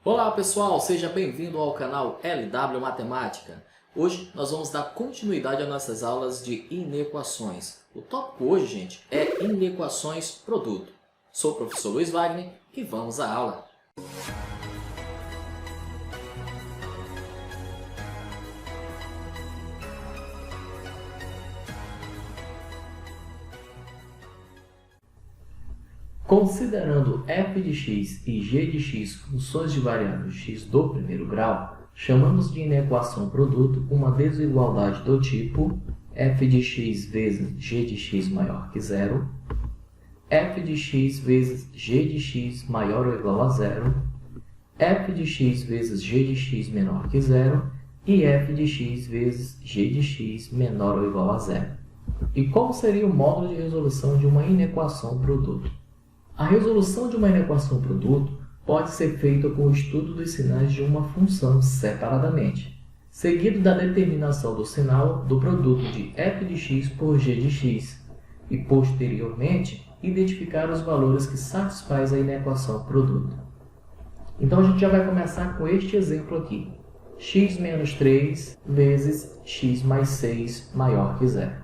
Olá pessoal, seja bem-vindo ao canal LW Matemática. Hoje nós vamos dar continuidade às nossas aulas de inequações. O tópico hoje, gente, é inequações produto. Sou o professor Luiz Wagner e vamos à aula. Considerando f de x e g de x funções de variável x do primeiro grau, chamamos de inequação produto uma desigualdade do tipo f de x vezes g de x maior que zero, f de x vezes g de x maior ou igual a zero, f de x vezes g de x menor que zero e f de x vezes g de x menor ou igual a zero. E qual seria o módulo de resolução de uma inequação produto? A resolução de uma inequação produto pode ser feita com o estudo dos sinais de uma função separadamente, seguido da determinação do sinal do produto de f de x por g de x, e posteriormente identificar os valores que satisfazem a inequação produto. Então a gente já vai começar com este exemplo aqui, x menos 3 vezes x mais 6 maior que zero.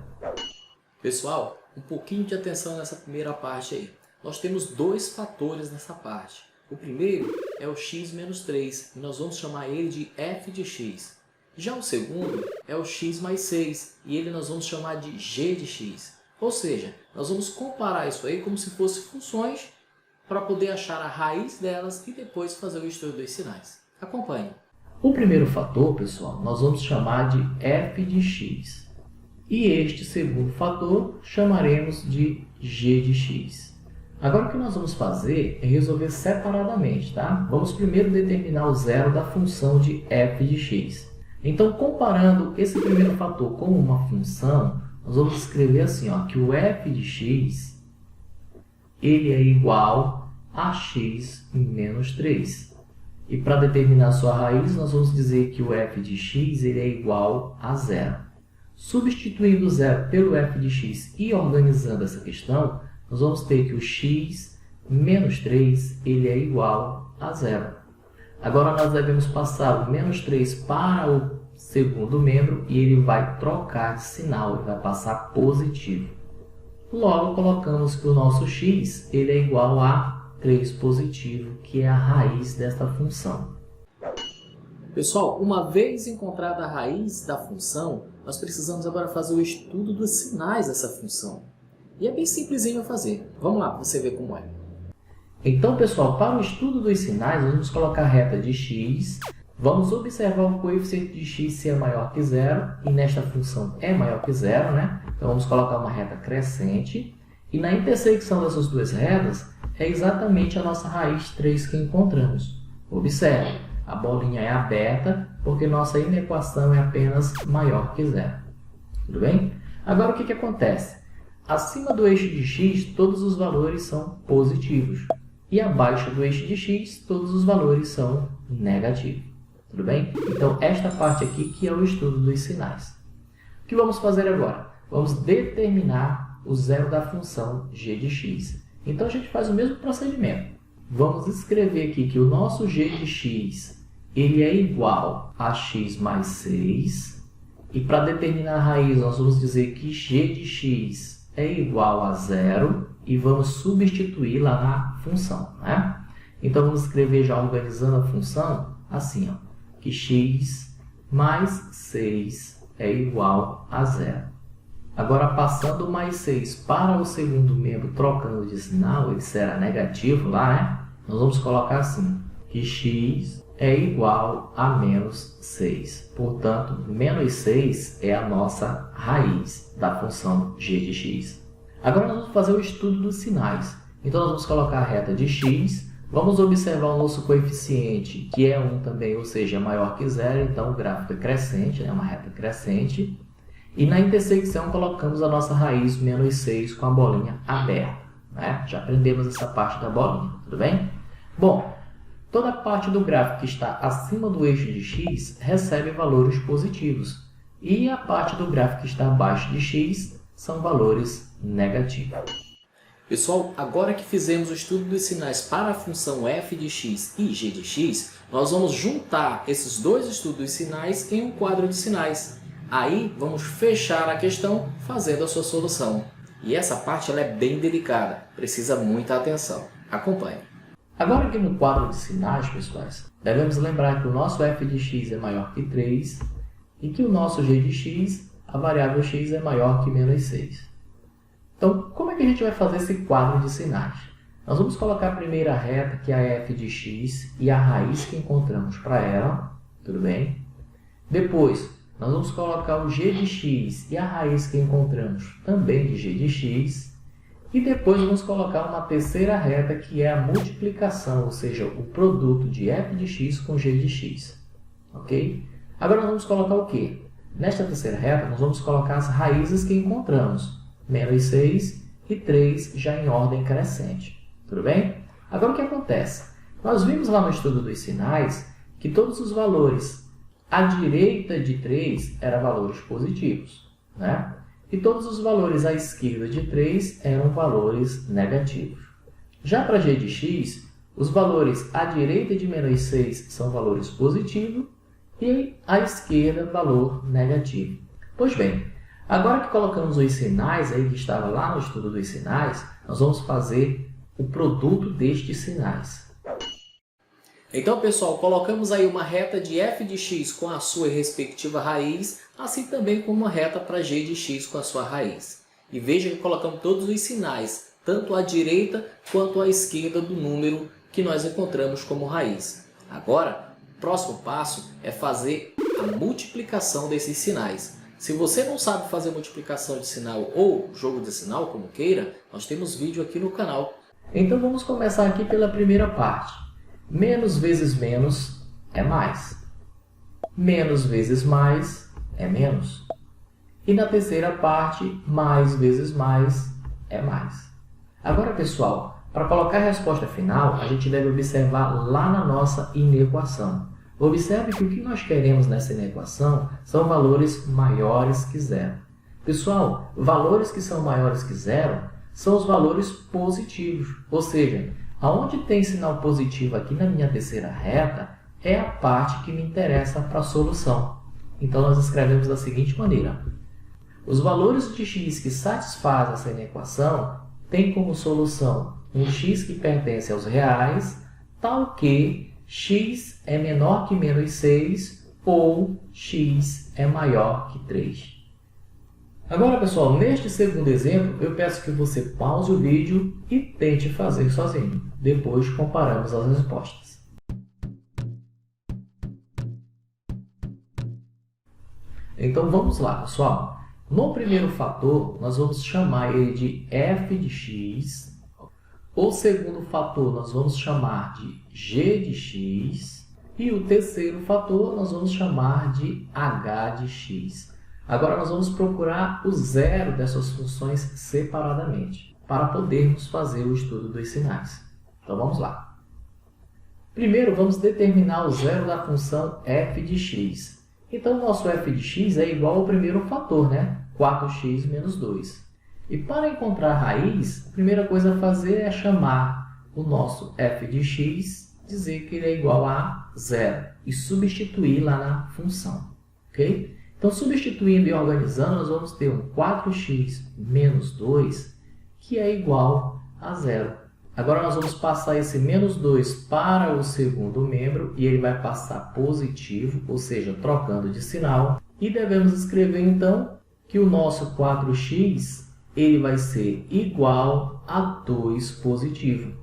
Pessoal, um pouquinho de atenção nessa primeira parte aí. Nós temos dois fatores nessa parte. O primeiro é o x menos 3, e nós vamos chamar ele de f de x. Já o segundo é o x mais 6, e ele nós vamos chamar de g de x. Ou seja, nós vamos comparar isso aí como se fossem funções para poder achar a raiz delas e depois fazer o estudo dos sinais. Acompanhe. O primeiro fator, pessoal, nós vamos chamar de f de x. E este segundo fator chamaremos de g de x. Agora o que nós vamos fazer é resolver separadamente, tá? Vamos primeiro determinar o zero da função de f de x. Então, comparando esse primeiro fator com uma função, nós vamos escrever assim, ó, que o f de x ele é igual a x menos 3. E para determinar sua raiz, nós vamos dizer que o f de x ele é igual a zero. Substituindo o zero pelo f de x e organizando essa questão, nós vamos ter que o x menos 3 ele é igual a zero. Agora nós devemos passar o menos 3 para o segundo membro e ele vai trocar de sinal, ele vai passar positivo. Logo colocamos que o nosso x ele é igual a 3 positivo, que é a raiz desta função. Pessoal, uma vez encontrada a raiz da função, nós precisamos agora fazer o estudo dos sinais dessa função. E é bem simplesinho a fazer. Vamos lá para você ver como é. Então, pessoal, para o estudo dos sinais, nós vamos colocar a reta de x. Vamos observar o coeficiente de x se é maior que zero. E nesta função é maior que zero, né? Então, vamos colocar uma reta crescente. E na intersecção dessas duas retas, é exatamente a nossa raiz 3 que encontramos. Observe, a bolinha é aberta, porque nossa inequação é apenas maior que zero. Tudo bem? Agora, o que acontece? Acima do eixo de x, todos os valores são positivos. E abaixo do eixo de x, todos os valores são negativos. Tudo bem? Então, esta parte aqui que é o estudo dos sinais. O que vamos fazer agora? Vamos determinar o zero da função g de x. Então, a gente faz o mesmo procedimento. Vamos escrever aqui que o nosso g de x ele é igual a x mais 6. E para determinar a raiz, nós vamos dizer que g de x é igual a zero e vamos substituir lá na função, né? Então, vamos escrever já organizando a função assim, ó, que x mais 6 é igual a zero. Agora, passando o mais 6 para o segundo membro, trocando de sinal, ele será negativo lá, né? Nós vamos colocar assim, que x é igual a menos 6. Portanto, menos 6 é a nossa raiz da função g de x. Agora nós vamos fazer o estudo dos sinais. Então, nós vamos colocar a reta de x. Vamos observar o nosso coeficiente, que é 1 também, ou seja, é maior que zero. Então, o gráfico é crescente, né? Uma reta crescente. E na intersecção, colocamos a nossa raiz menos 6 com a bolinha aberta, né? Já aprendemos essa parte da bolinha, tudo bem? Bom, toda parte do gráfico que está acima do eixo de x recebe valores positivos. E a parte do gráfico que está abaixo de x são valores negativos. Pessoal, agora que fizemos o estudo dos sinais para a função f de x e g de x, nós vamos juntar esses dois estudos dos sinais em um quadro de sinais. Aí, vamos fechar a questão fazendo a sua solução. E essa parte ela é bem delicada, precisa muita atenção. Acompanhe. Agora aqui no quadro de sinais, pessoais, devemos lembrar que o nosso f de x é maior que 3 e que o nosso g de x, a variável x, é maior que menos 6. Então, como é que a gente vai fazer esse quadro de sinais? Nós vamos colocar a primeira reta, que é a f de x, e a raiz que encontramos para ela, tudo bem? Depois, nós vamos colocar o g de x e a raiz que encontramos também de g de x. E depois vamos colocar uma terceira reta, que é a multiplicação, ou seja, o produto de f de x com g de x. Ok? Agora nós vamos colocar o quê? Nesta terceira reta, nós vamos colocar as raízes que encontramos. Menos 6 e 3 já em ordem crescente. Tudo bem? Agora o que acontece? Nós vimos lá no estudo dos sinais que todos os valores à direita de 3 eram valores positivos, né? E todos os valores à esquerda de 3 eram valores negativos. Já para g de x, os valores à direita de menos 6 são valores positivos e à esquerda valor negativo. Pois bem, agora que colocamos os sinais aí que estava lá no estudo dos sinais, nós vamos fazer o produto destes sinais. Então, pessoal, colocamos aí uma reta de f de x com a sua respectiva raiz, assim também como uma reta para g de x com a sua raiz. E veja que colocamos todos os sinais, tanto à direita quanto à esquerda do número que nós encontramos como raiz. Agora, o próximo passo é fazer a multiplicação desses sinais. Se você não sabe fazer multiplicação de sinal ou jogo de sinal, como queira, nós temos vídeo aqui no canal. Então vamos começar aqui pela primeira parte. Menos vezes menos é mais. Menos vezes mais é menos. E na terceira parte, mais vezes mais é mais. Agora, pessoal, para colocar a resposta final, a gente deve observar lá na nossa inequação. Observe que o que nós queremos nessa inequação são valores maiores que zero. Pessoal, valores que são maiores que zero são os valores positivos. Ou seja, aonde tem sinal positivo aqui na minha terceira reta é a parte que me interessa para a solução. Então, nós escrevemos da seguinte maneira. Os valores de x que satisfazem essa inequação têm como solução um x que pertence aos reais, tal que x é menor que menos 6 ou x é maior que 3. Agora, pessoal, neste segundo exemplo, eu peço que você pause o vídeo e tente fazer sozinho. Depois comparamos as respostas. Então, vamos lá, pessoal. No primeiro fator, nós vamos chamar ele de f de x. O segundo fator, nós vamos chamar de g de x. E o terceiro fator, nós vamos chamar de h de x. Agora, nós vamos procurar o zero dessas funções separadamente, para podermos fazer o estudo dos sinais. Então, vamos lá. Primeiro, vamos determinar o zero da função f de x. Então, o nosso f de x é igual ao primeiro fator, né? 4x menos 2. E para encontrar a raiz, a primeira coisa a fazer é chamar o nosso f de x, dizer que ele é igual a zero e substituir lá na função. Ok? Então, substituindo e organizando, nós vamos ter um 4x menos 2, que é igual a zero. Agora, nós vamos passar esse menos 2 para o segundo membro, e ele vai passar positivo, ou seja, trocando de sinal. E devemos escrever, então, que o nosso 4x ele vai ser igual a 2 positivo.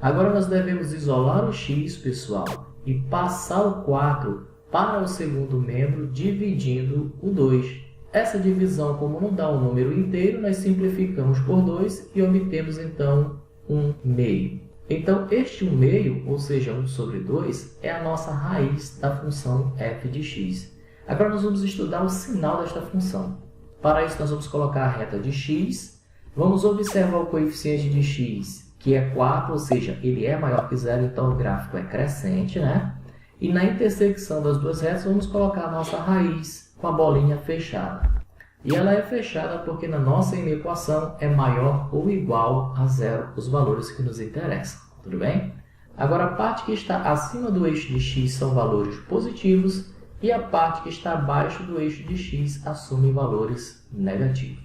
Agora, nós devemos isolar o x, pessoal, e passar o 4 para o segundo membro, dividindo o 2. Essa divisão, como não dá um número inteiro, nós simplificamos por 2 e obtemos, então, 1/2. Então, este 1/2, ou seja, 1 sobre 2, é a nossa raiz da função f de x. Agora, nós vamos estudar o sinal desta função. Para isso, nós vamos colocar a reta de x. Vamos observar o coeficiente de x, que é 4, ou seja, ele é maior que zero, então o gráfico é crescente, né? E na intersecção das duas retas, vamos colocar a nossa raiz com a bolinha fechada. E ela é fechada porque na nossa inequação é maior ou igual a zero os valores que nos interessam. Tudo bem? Agora, a parte que está acima do eixo de x são valores positivos e a parte que está abaixo do eixo de x assume valores negativos.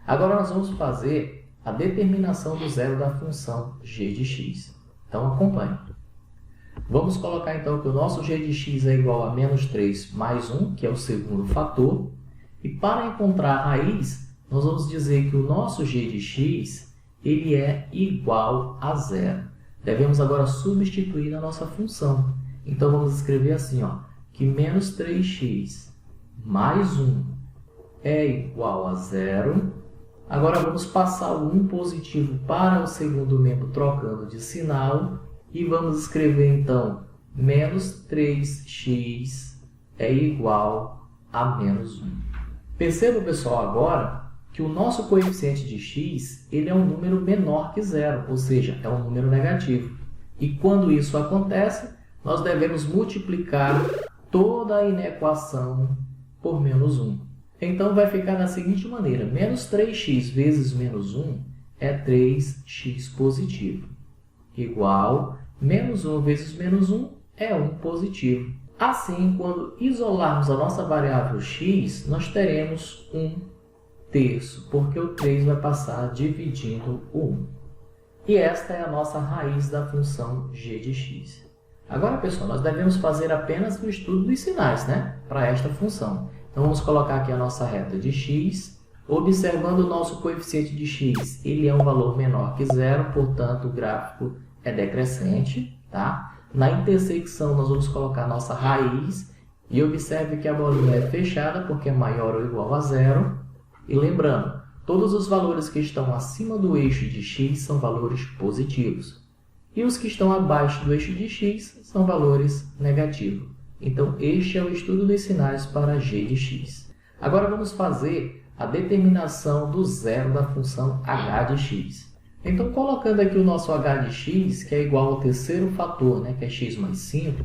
Agora, nós vamos fazer a determinação do zero da função g de x. Então, acompanhe. Vamos colocar, então, que o nosso g de x é igual a menos 3 mais 1, que é o segundo fator. E para encontrar a raiz, nós vamos dizer que o nosso g de x ele é igual a zero. Devemos agora substituir na nossa função. Então, vamos escrever assim, que menos 3x mais 1 é igual a zero. Agora, vamos passar o 1 positivo para o segundo membro trocando de sinal. E vamos escrever, então, menos 3x é igual a menos 1. Perceba, pessoal, agora que o nosso coeficiente de x ele é um número menor que zero, ou seja, é um número negativo. E quando isso acontece, nós devemos multiplicar toda a inequação por menos 1. Então, vai ficar da seguinte maneira. Menos 3x vezes menos 1 é 3x positivo. Igual menos 1 vezes menos 1 é 1 positivo. Assim, quando isolarmos a nossa variável x, nós teremos 1/3, porque o 3 vai passar dividindo o 1. E esta é a nossa raiz da função g de x. Agora, pessoal, nós devemos fazer apenas o estudo dos sinais, para esta função. Então, vamos colocar aqui a nossa reta de x. Observando o nosso coeficiente de x, ele é um valor menor que zero, portanto, o gráfico é decrescente. Na intersecção, nós vamos colocar a nossa raiz. E observe que a bolinha é fechada, porque é maior ou igual a zero. E lembrando, todos os valores que estão acima do eixo de x são valores positivos. E os que estão abaixo do eixo de x são valores negativos. Então, este é o estudo dos sinais para g de x. Agora, vamos fazer a determinação do zero da função h de x. Então, colocando aqui o nosso h de x, que é igual ao terceiro fator, que é x mais 5,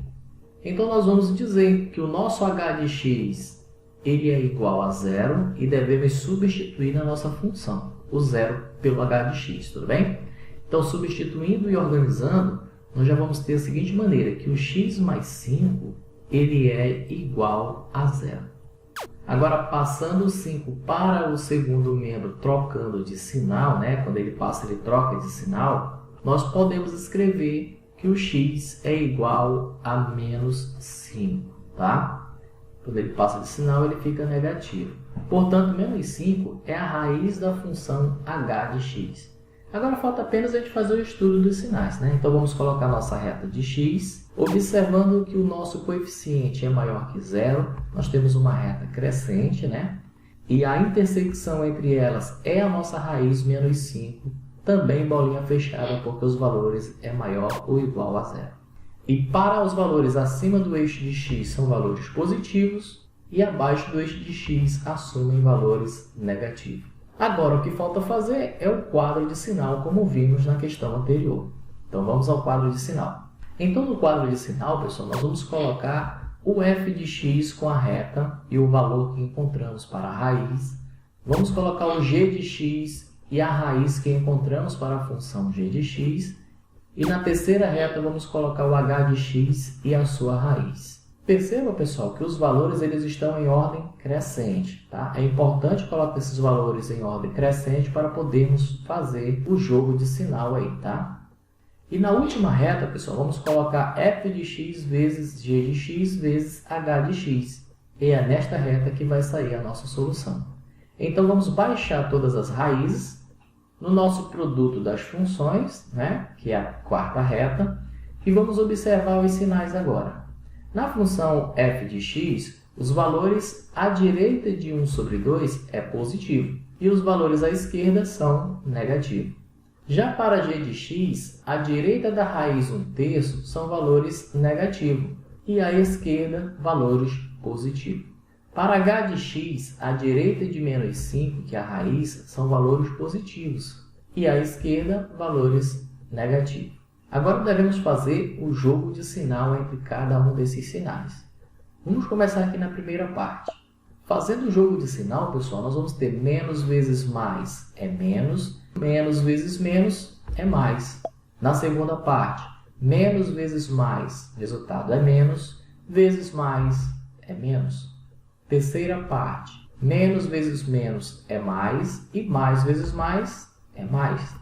então nós vamos dizer que o nosso h de x ele é igual a zero e devemos substituir na nossa função o zero pelo h de x, tudo bem? Então, substituindo e organizando, nós já vamos ter a seguinte maneira, que o x mais 5 ele é igual a zero. Agora, passando o 5 para o segundo membro, trocando de sinal, quando ele passa, ele troca de sinal, nós podemos escrever que o x é igual a menos 5, Quando ele passa de sinal, ele fica negativo. Portanto, menos 5 é a raiz da função h de x. Agora, falta apenas a gente fazer o estudo dos sinais, Então, vamos colocar nossa reta de x. Observando que o nosso coeficiente é maior que zero, nós temos uma reta crescente, E a intersecção entre elas é a nossa raiz menos 5, também bolinha fechada, porque os valores é maior ou igual a zero. E para os valores acima do eixo de x são valores positivos e abaixo do eixo de x assumem valores negativos. Agora, o que falta fazer é o quadro de sinal, como vimos na questão anterior. Então, vamos ao quadro de sinal. Então, no quadro de sinal, pessoal, nós vamos colocar o f de x com a reta e o valor que encontramos para a raiz. Vamos colocar o g de x e a raiz que encontramos para a função g de x. E na terceira reta, vamos colocar o h de x e a sua raiz. Perceba, pessoal, que os valores eles estão em ordem crescente. É importante colocar esses valores em ordem crescente para podermos fazer o jogo de sinal aí, E na última reta, pessoal, vamos colocar f de x vezes g de x vezes h de x. E é nesta reta que vai sair a nossa solução. Então, vamos baixar todas as raízes no nosso produto das funções, que é a quarta reta, e vamos observar os sinais agora. Na função f de x, os valores à direita de 1 sobre 2 é positivo, e os valores à esquerda são negativos. Já para g de x, à direita da raiz 1/3 são valores negativos e à esquerda valores positivos. Para h de x, à direita de menos 5, que é a raiz, são valores positivos e à esquerda valores negativos. Agora devemos fazer o jogo de sinal entre cada um desses sinais. Vamos começar aqui na primeira parte. Fazendo o jogo de sinal, pessoal, nós vamos ter menos vezes mais é menos, menos vezes menos é mais. Na segunda parte, menos vezes mais, resultado é menos, vezes mais é menos. Terceira parte, menos vezes menos é mais e mais vezes mais é mais.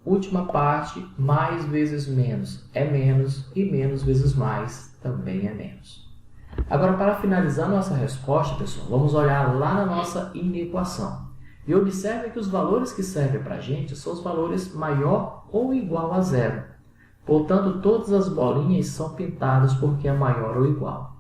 Última parte, mais vezes menos é menos e menos vezes mais também é menos. Agora, para finalizar nossa resposta, pessoal, vamos olhar lá na nossa inequação. E observe que os valores que servem para a gente são os valores maior ou igual a zero. Portanto, todas as bolinhas são pintadas porque é maior ou igual.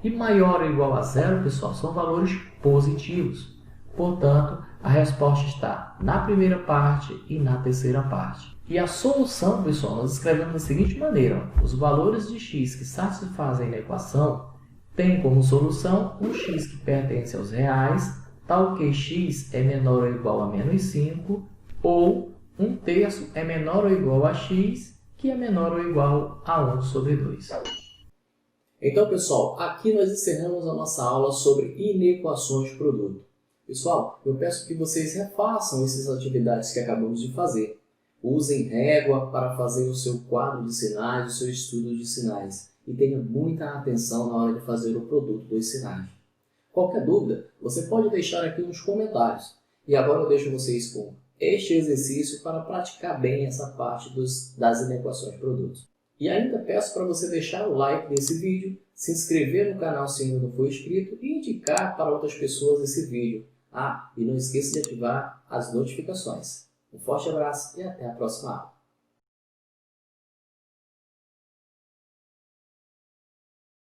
E maior ou igual a zero, pessoal, são valores positivos. Portanto, a resposta está na primeira parte e na terceira parte. E a solução, pessoal, nós escrevemos da seguinte maneira. Os valores de x que satisfazem a equação têm como solução um x que pertence aos reais, tal que x é menor ou igual a menos 5, ou 1/3 é menor ou igual a x, que é menor ou igual a 1 sobre 2. Então, pessoal, aqui nós encerramos a nossa aula sobre inequações de produto. Pessoal, eu peço que vocês refaçam essas atividades que acabamos de fazer. Usem régua para fazer o seu quadro de sinais, o seu estudo de sinais. E tenha muita atenção na hora de fazer o produto dos sinais. Qualquer dúvida, você pode deixar aqui nos comentários. E agora eu deixo vocês com este exercício para praticar bem essa parte das inequações de produtos. E ainda peço para você deixar o like nesse vídeo, se inscrever no canal se ainda não for inscrito e indicar para outras pessoas esse vídeo. E não esqueça de ativar as notificações. Um forte abraço e até a próxima aula.